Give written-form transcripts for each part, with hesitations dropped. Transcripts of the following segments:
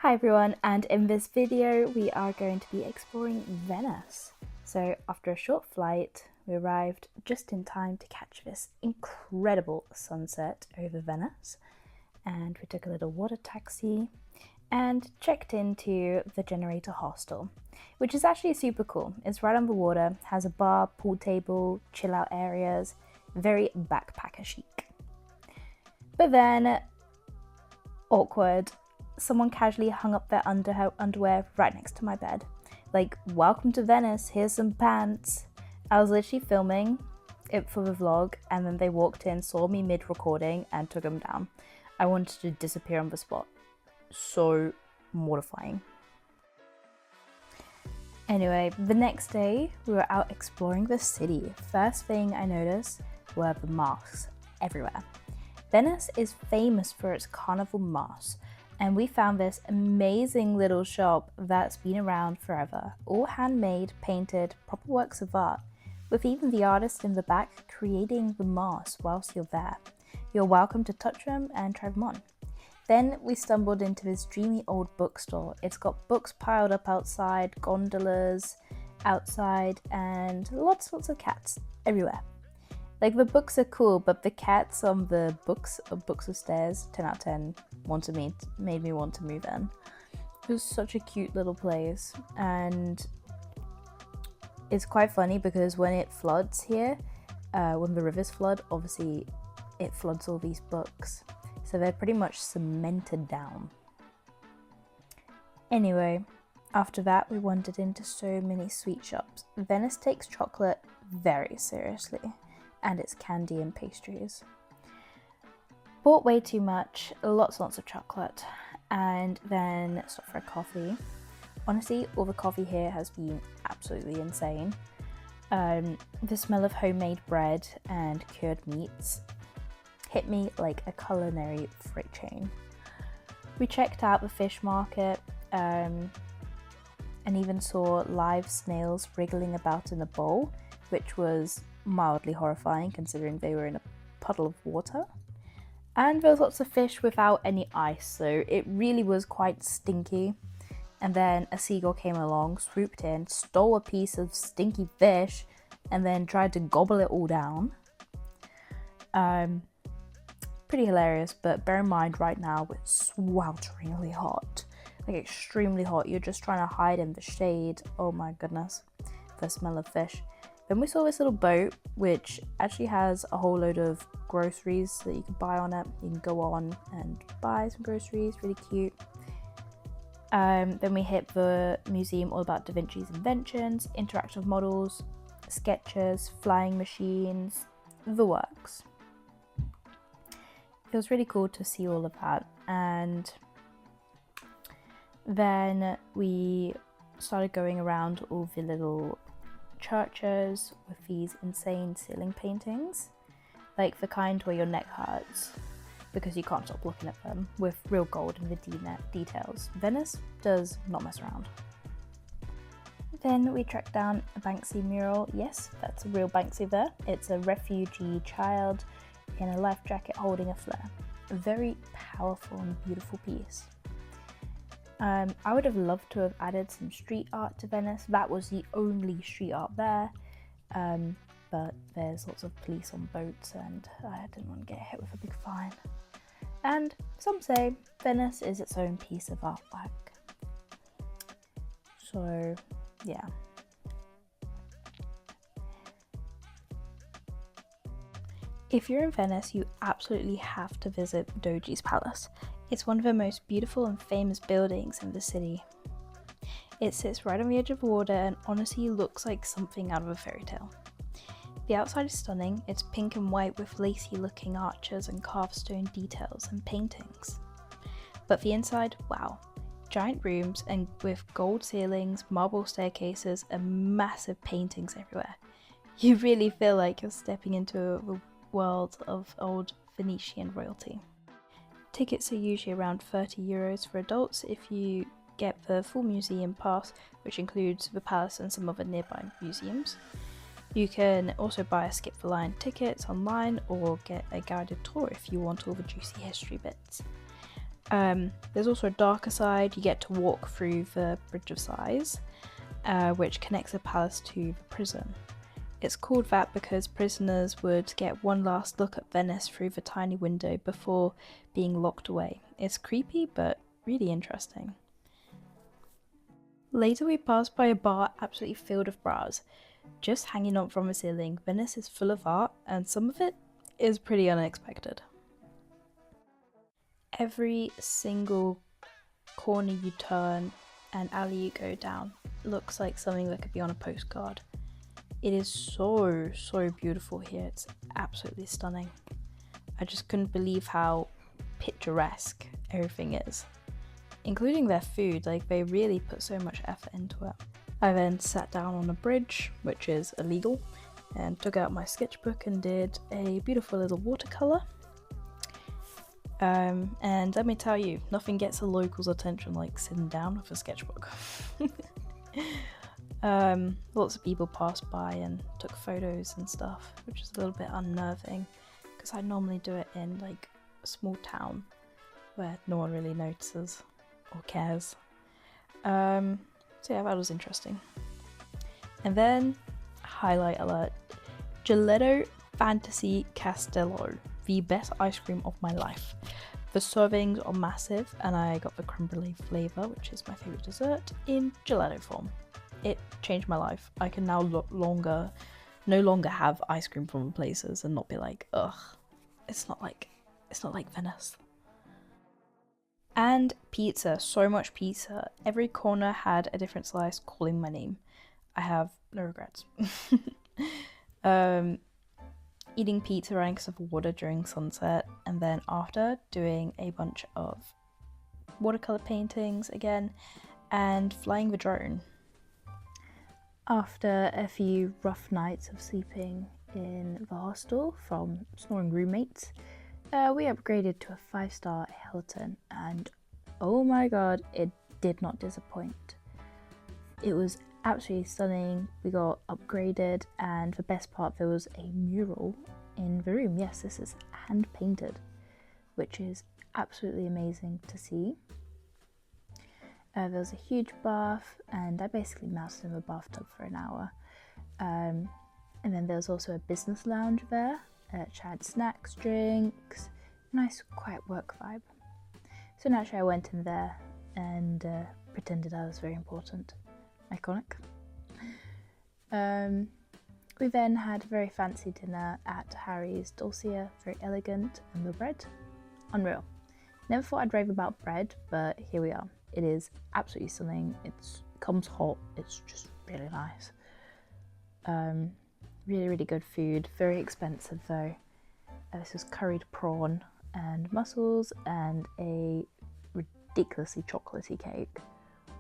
Hi everyone, and in this video we are going to be exploring Venice. So after a short flight, we arrived just in time to catch this incredible sunset over Venice, and we took a little water taxi and checked into the Generator Hostel, which is actually super cool. It's right on the water, has a bar, pool table, chill out areas, very backpacker chic. But then, awkward, someone casually hung up their underwear right next to my bed. Like, welcome to Venice, here's some pants. I was literally filming it for the vlog, and then they walked in, saw me mid-recording, and took them down. I wanted to disappear on the spot. So mortifying. Anyway, the next day, we were out exploring the city. First thing I noticed were the masks everywhere. Venice is famous for its carnival masks, and we found this amazing little shop that's been around forever. All handmade, painted, proper works of art, with even the artist in the back creating the masks whilst you're there. You're welcome to touch them and try them on. Then we stumbled into this dreamy old bookstore. It's got books piled up outside, gondolas outside, and lots of cats everywhere. Like, the books are cool, but the cats on the books of stairs, 10 out of 10, made me want to move in. It was such a cute little place, and it's quite funny because when it floods here, when the rivers flood, obviously it floods all these books. So they're pretty much cemented down. Anyway, after that we wandered into so many sweet shops. Venice takes chocolate very seriously, and its candy and pastries. Bought way too much, lots of chocolate, and then stopped for a coffee. Honestly, all the coffee here has been absolutely insane. The smell of homemade bread and cured meats hit me like a culinary freight train. We checked out the fish market and even saw live snails wriggling about in a bowl, which was mildly horrifying considering they were in a puddle of water. And there was lots of fish without any ice, so it really was quite stinky. And then a seagull came along, swooped in, stole a piece of stinky fish, and then tried to gobble it all down. Pretty hilarious, but bear in mind right now it's swelteringly hot, like extremely hot. You're just trying to hide in the shade. Oh my goodness, the smell of fish. Then we saw this little boat which actually has a whole load of groceries that you can buy on it. You can go on and buy some groceries, really cute. Then we hit the museum all about Da Vinci's inventions, interactive models, sketches, flying machines, the works. It was really cool to see all of that. And then we started going around all the little churches with these insane ceiling paintings, like the kind where your neck hurts because you can't stop looking at them, with real gold in the details. Venice does not mess around. Then we tracked down a Banksy mural. Yes, that's a real Banksy there. It's a refugee child in a life jacket holding a flare. A very powerful and beautiful piece. I would have loved to have added some street art to Venice. That was the only street art there, but there's lots of police on boats and I didn't want to get hit with a big fine. And some say Venice is its own piece of artwork. So yeah. If you're in Venice, you absolutely have to visit Doge's palace. It's one of the most beautiful and famous buildings in the city. It sits right on the edge of the water and honestly looks like something out of a fairy tale. The outside is stunning. It's pink and white with lacy looking arches and carved stone details and paintings. But the inside, wow. Giant rooms and with gold ceilings, marble staircases and massive paintings everywhere. You really feel like you're stepping into the world of old Venetian royalty. Tickets are usually around €30 for adults if you get the full museum pass, which includes the palace and some other nearby museums. You can also buy a skip the line tickets online or get a guided tour if you want all the juicy history bits. There's also a darker side. You get to walk through the Bridge of Sighs, which connects the palace to the prison. It's called that because prisoners would get one last look at Venice through the tiny window before being locked away. It's creepy, but really interesting. Later we passed by a bar absolutely filled with bras, just hanging up from the ceiling. Venice is full of art, and some of it is pretty unexpected. Every single corner you turn and alley you go down looks like something that could be on a postcard. It is so beautiful here. It's absolutely stunning. I just couldn't believe how picturesque everything is, including their food. Like, they really put so much effort into it. I then sat down on a bridge, which is illegal, and took out my sketchbook and did a beautiful little watercolor. And let me tell you, nothing gets a local's attention like sitting down with a sketchbook. Lots of people passed by and took photos and stuff, which is a little bit unnerving because I normally do it in like a small town where no one really notices or cares. So yeah, that was interesting. And then, highlight alert, Gelato Fantasy Castello, the best ice cream of my life. The servings are massive, and I got the creme brulee flavour, which is my favourite dessert, in gelato form. It changed my life. I can now no longer have ice cream from places and not be like, ugh, it's not like Venice. And pizza, so much pizza. Every corner had a different slice calling my name. I have no regrets. Eating pizza ranks of water during sunset, and then after doing a bunch of watercolor paintings again and flying the drone. After a few rough nights of sleeping in the hostel from snoring roommates, we upgraded to a 5-star Hilton, and oh my god, it did not disappoint. It was absolutely stunning. We got upgraded, and the best part, there was a mural in the room. Yes, this is hand painted, which is absolutely amazing to see. There was a huge bath, and I basically moused in the bathtub for an hour. And then there was also a business lounge there, which had snacks, drinks, nice quiet work vibe. So naturally I went in there and pretended I was very important. Iconic. We then had a very fancy dinner at Harry's Dulcia, very elegant, and the bread, unreal. Never thought I'd rave about bread, but here we are. It is absolutely stunning. It comes hot. It's just really nice. Really good food. Very expensive though. This was curried prawn and mussels and a ridiculously chocolatey cake.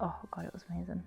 Oh god, it was amazing.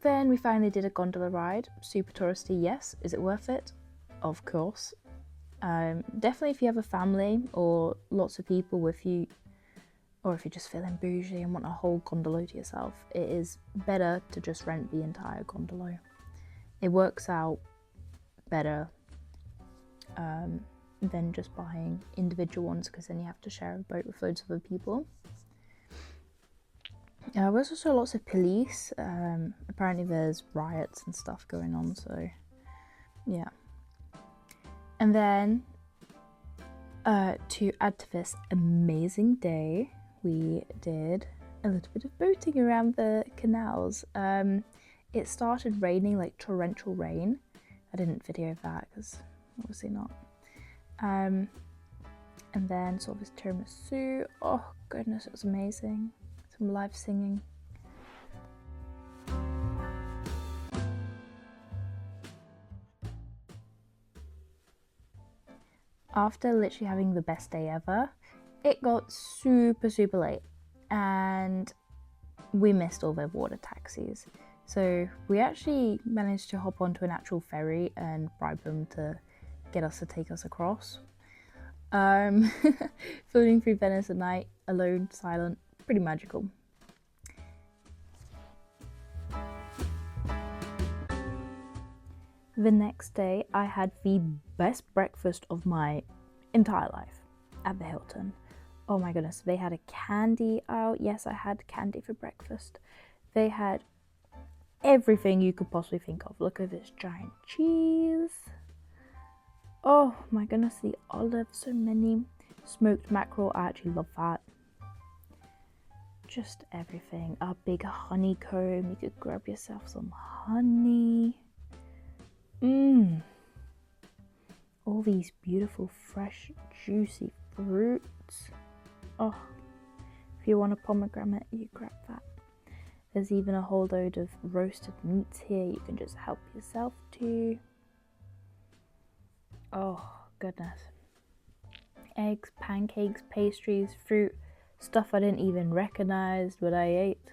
Then we finally did a gondola ride. Super touristy, yes. Is it worth it? Of course. Definitely if you have a family or lots of people with you, or if you're just feeling bougie and want a whole gondola to yourself, it is better to just rent the entire gondola. It works out better than just buying individual ones, because then you have to share a boat with loads of other people. There's also lots of police. Apparently there's riots and stuff going on, so yeah. And then to add to this amazing day, we did a little bit of boating around the canals. It started raining, like torrential rain. I didn't video that because obviously not. And then saw this tiramisu. Oh goodness, it was amazing. Some live singing. After literally having the best day ever, it got super late and we missed all the water taxis. So we actually managed to hop onto an actual ferry and bribe them to get us to take us across. Floating through Venice at night, alone, silent, pretty magical. The next day I had the best breakfast of my entire life at the Hilton. Oh my goodness, they had a candy out. Yes, I had candy for breakfast. They had everything you could possibly think of. Look at this giant cheese. Oh my goodness, the olives, so many. Smoked mackerel, I actually love that. Just everything. A big honeycomb, you could grab yourself some honey. All these beautiful, fresh, juicy fruits. Oh, if you want a pomegranate, you grab that. There's even a whole load of roasted meats here you can just help yourself to. Oh, goodness. Eggs, pancakes, pastries, fruit, stuff I didn't even recognize what I ate.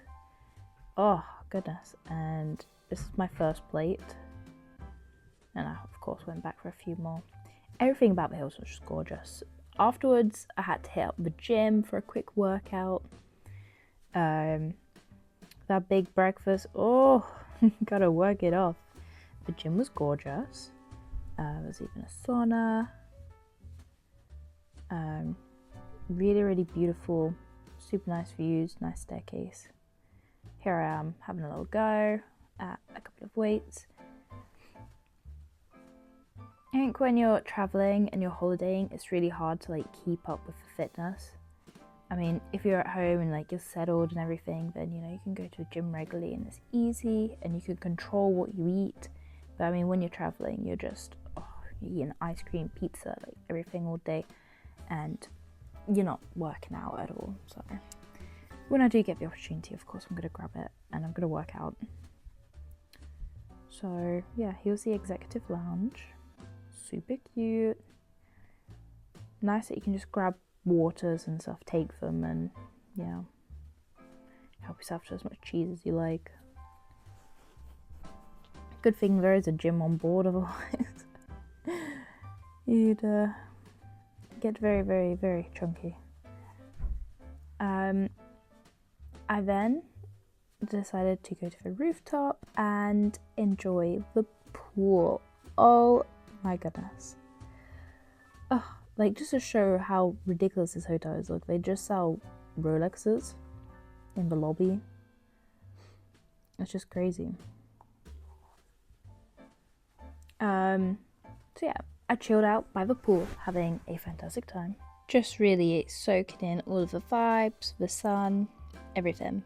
Oh, goodness. And this is my first plate. And I, of course, went back for a few more. Everything about the hills was just gorgeous. Afterwards, I had to hit up the gym for a quick workout. That big breakfast, oh, gotta work it off. The gym was gorgeous. There's even a sauna. Really, really beautiful, super nice views, nice staircase. Here I am having a little go at a couple of weights. I think when you're traveling and you're holidaying, it's really hard to like keep up with the fitness. I mean, if you're at home and like you're settled and everything, then you know you can go to a gym regularly and it's easy and you can control what you eat. But I mean, when you're traveling, you're just you're eating ice cream, pizza, like everything all day, and you're not working out at all. So when I do get the opportunity, of course I'm gonna grab it and I'm gonna work out. So yeah, here's the executive lounge. Super cute. Nice that you can just grab waters and stuff, take them, and yeah, help yourself to as much cheese as you like. Good thing there is a gym on board, otherwise you'd get very, very, very chunky. I then decided to go to the rooftop and enjoy the pool. Oh my goodness. Oh, like just to show how ridiculous this hotel is, look, they just sell Rolexes in the lobby. It's just crazy. So yeah, I chilled out by the pool, having a fantastic time. Just really soaking in all of the vibes, the sun, everything.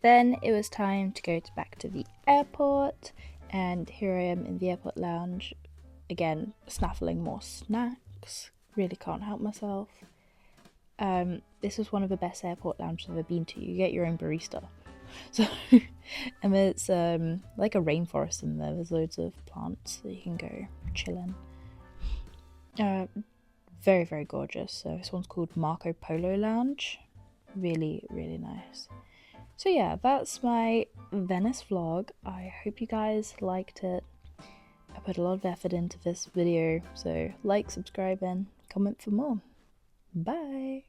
Then it was time to go back to the airport, and here I am in the airport lounge, again snaffling more snacks. Really can't help myself. This was one of the best airport lounges I've ever been to. You get your own barista. So, and it's like a rainforest in there. There's loads of plants so you can go chilling. Very, very gorgeous. So this one's called Marco Polo Lounge. Really, really nice. So yeah, that's my Venice vlog. I hope you guys liked it. I put a lot of effort into this video, so like, subscribe, and comment for more. Bye!